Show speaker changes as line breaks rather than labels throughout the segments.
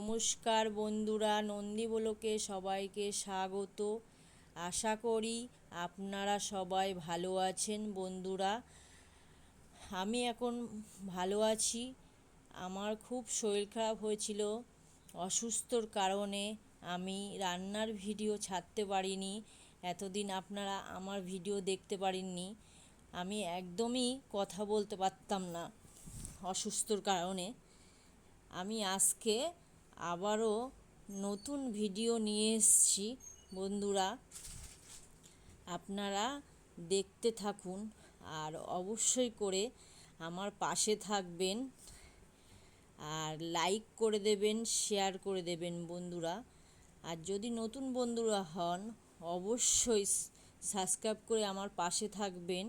নমস্কার বন্ধুরা, নন্দীবলোকে সবাইকে স্বাগত। আশা করি আপনারা সবাই ভালো আছেন। বন্ধুরা, আমি এখন ভালো আছি। আমার খুব শরীর খারাপ হয়েছিল, অসুস্থর কারণে আমি রান্নার ভিডিও ছাড়তে পারিনি। এতদিন আপনারা আমার ভিডিও দেখতে পারেননি। আমি একদমই কথা বলতে পারতাম না অসুস্থর কারণে। আমি আজকে আবারও নতুন ভিডিও নিয়ে এসেছি। বন্ধুরা, আপনারা দেখতে থাকুন আর অবশ্যই করে আমার পাশে থাকবেন আর লাইক করে দেবেন, শেয়ার করে দেবেন বন্ধুরা। আর যদি নতুন বন্ধুরা হন অবশ্যই সাবস্ক্রাইব করে আমার পাশে থাকবেন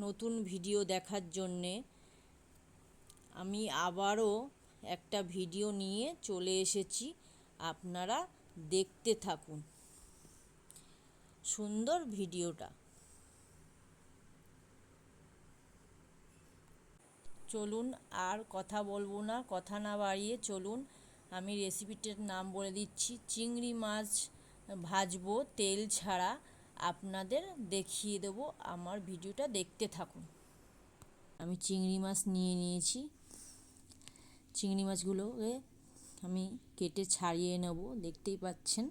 নতুন ভিডিও দেখার জন্যে। আমি আবারও একটা ভিডিও নিয়ে চলে এসেছি, আপনারা দেখতে থাকুন সুন্দর ভিডিওটা। চলুন, আর কথা বলবো না, কথা না বাড়িয়ে চলুন আমি রেসিপিটার নাম বলে দিচ্ছি। চিংড়ি মাছ ভাজবো তেল ছাড়া, আপনাদের দেখিয়ে দেবো। আমার ভিডিওটা দেখতে থাকুন। আমি চিংড়ি মাছ নিয়ে নিয়েছি। চিংড়ি মাছগুলোকে আমি কেটে ছাড়িয়ে নেব। দেখতেই পাচ্ছেন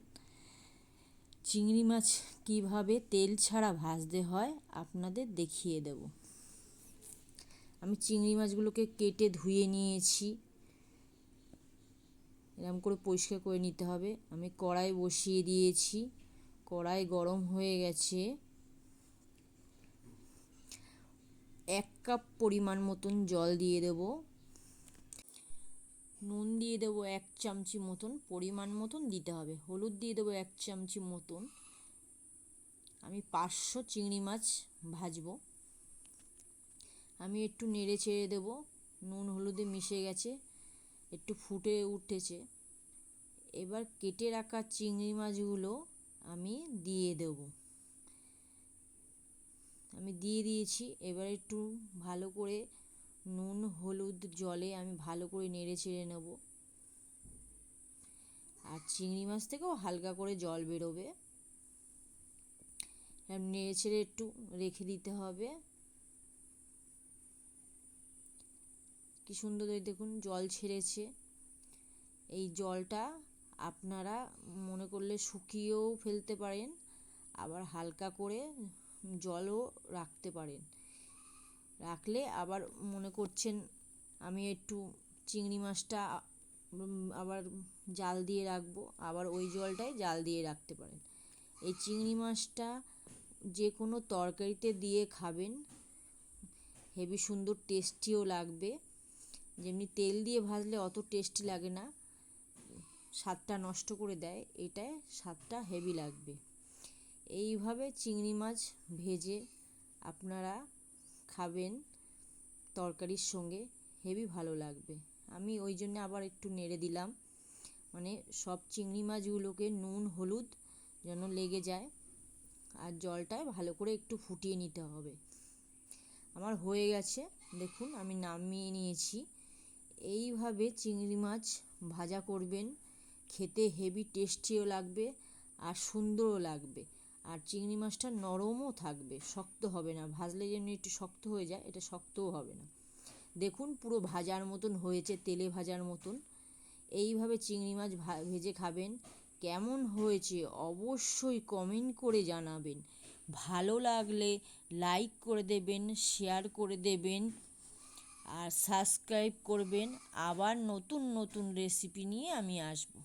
চিংড়ি মাছ কিভাবে তেল ছাড়া ভাজতে হয় আপনাদের দেখিয়ে দেব। আমি চিংড়ি মাছগুলোকে কেটে ধুয়ে নিয়েছি। এরকম করে পরিষ্কার করে নিতে হবে। আমি কড়াই বসিয়ে দিয়েছি, কড়াই গরম হয়ে গেছে। 1 কাপ পরিমাণ মতন জল দিয়ে দেব। নুন দিয়ে দেবো 1 চামচি মতন, পরিমাণ মতন দিতে হবে। হলুদ দিয়ে দেবো 1 চামচি মতন। আমি 500 চিংড়ি মাছ ভাজবো। আমি একটু নেড়ে চেড়ে দেবো। নুন হলুদে মিশে গেছে, একটু ফুটে উঠেছে। এবার কেটে রাখা চিংড়ি মাছগুলো আমি দিয়ে দেবো। আমি দিয়ে দিয়েছি। এবার একটু ভালো করে নুন হলুদ জলে আমি ভালো করে নেড়ে চেড়ে নেব। আর চিংড়ি মাছ থেকেও হালকা করে জল বেরোবে। নেড়ে ছেড়ে একটু রেখে দিতে হবে। কি সুন্দর দেখুন জল ছেড়েছে। এই জলটা আপনারা মনে করলে শুকিয়েও ফেলতে পারেন, আবার হালকা করে জলও রাখতে পারেন। রাখলে আবার মনে করছেন আমি একটু চিংড়ি মাছটা আবার জাল দিয়ে রাখবো, আবার ওই জলটাই জাল দিয়ে রাখতে পারেন। এই চিংড়ি মাছটা যে কোনো তরকারিতে দিয়ে খাবেন, হেবি সুন্দর টেস্টিও লাগবে। যেমনি তেল দিয়ে ভাজলে অত টেস্টি লাগে না, স্বাদটা নষ্ট করে দেয়, এটায় স্বাদটা হেভি লাগবে। এইভাবে চিংড়ি মাছ ভেজে আপনারা খাবেন তরকারির সঙ্গে, হেভি ভালো লাগবে। আমি ওই জন্য আবার একটু নেড়ে দিলাম, মানে সব চিংড়ি মাছগুলোকে নুন হলুদ যেন লেগে যায়। আর জলটায় ভালো করে একটু ফুটিয়ে নিতে হবে। আমার হয়ে গেছে, দেখুন আমি নামিয়ে নিয়েছি। এইভাবে চিংড়ি মাছ ভাজা করবেন, খেতে হেভি টেস্টিও লাগবে আর সুন্দরও লাগবে। আর চিংড়ি মাছটা নরমও থাকবে, শক্ত হবে না। ভাজলে যেমনি একটু শক্ত হয়ে যায়, এটা শক্তও হবে না। দেখুন পুরো ভাজার মতন হয়েছে, তেলে ভাজার মতন। এইভাবে চিংড়ি মাছ ভেজে খাবেন। কেমন হয়েছে অবশ্যই কমেন্ট করে জানাবেন। ভালো লাগলে লাইক করে দেবেন, শেয়ার করে দেবেন আর সাবস্ক্রাইব করবেন। আবার নতুন নতুন রেসিপি নিয়ে আমি আসবো।